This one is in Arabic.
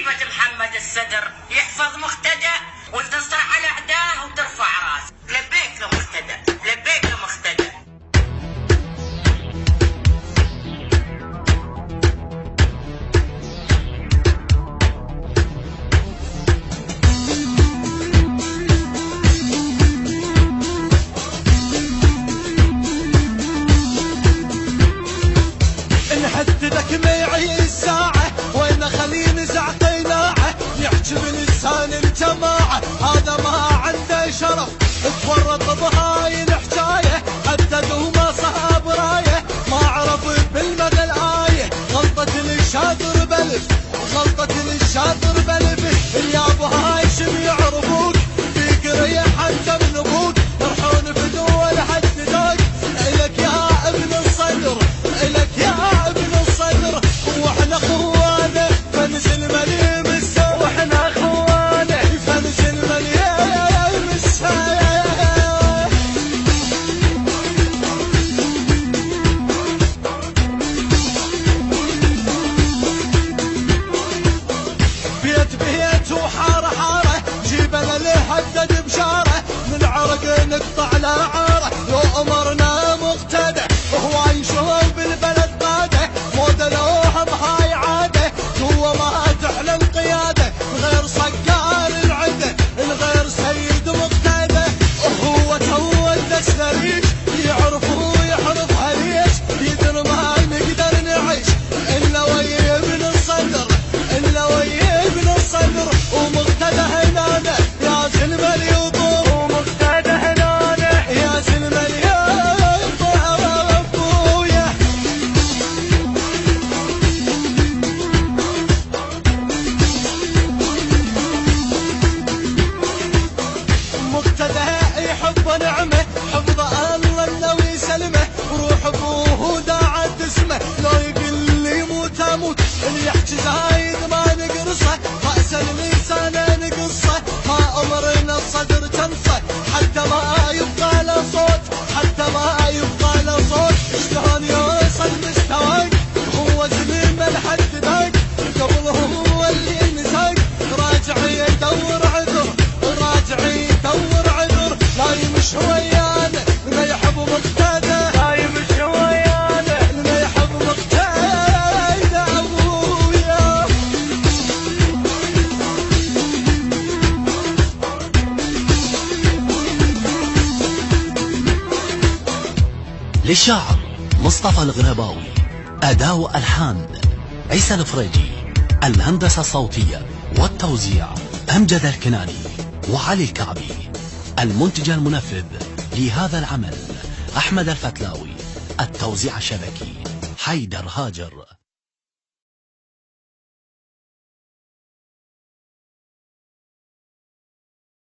طيبة محمد الصدر يحفظ مقتدى وتنصر على أعداه وترفع راس. لبيك يا مقتدى، لبيك يا مقتدى. نحددك معي الساعة وين خليل زعق ناعة يحكي بلسان الجماعة هذا ما عنده شرف تورط بهاي الحكاية حتى دوما صاب راية ما عرف بالمدى الآية غلطة الشاطر بلف غلطة الشاطر بلف يا ابو هاي شم يعرفوك في قرية حتى من ابوك يرحون في دول حد ذاك الك يا ابن الصدر الك يا ابن الصدر واحنا خوانه فنزل مليم السوق واحنا خوانه فنزل مليم السوق بيت بيت وحاره حاره جيبنا لهدد بشاره من عرق نقطع لعاره لو امرنا مقتدى وهو يشوف بالبلد قاده مودلوها بهاي عاده هو ما تعلن قياده غير صقار العده الغير سيد مقتدى وهو تو الدسلريش يعرفوا يحرفها ليش يدر ما نقدر نعيش الا ويا ابن الصدر الا ويا ابن الصدر ومقتدى هنانه يا زلمه اليوطور ومقتدى هنانه يا زلمه اليوطور ابويا مقتدى يحب نعمه حفظ الله النوي سلمه وروح ابوه داعت اسمه لو يقول لي موت اموت اللي يحكي زايد ما نقرصه راسا لسانه نقصه ما امرنا الصدر تنصه حتى ما يبقى له صوت حتى ما يبقى له صوت شلون يوصل مستواك هو زلمه لحد ذاك قبل هو اللي نساك راجع يدور عذر راجع يدور عذر لا يمشي ويانا لا يحب مقتدى لا يمشي ويانا لا يحب مقتدى ابويا للشاعر مصطفى الغرباوي، أداء وألحان عيسى الفريجي، الهندسة الصوتية والتوزيع أمجد الكناني وعلي الكعبي، المنتج المنفذ لهذا العمل أحمد الفتلاوي، التوزيع الشبكي حيدر هاجر.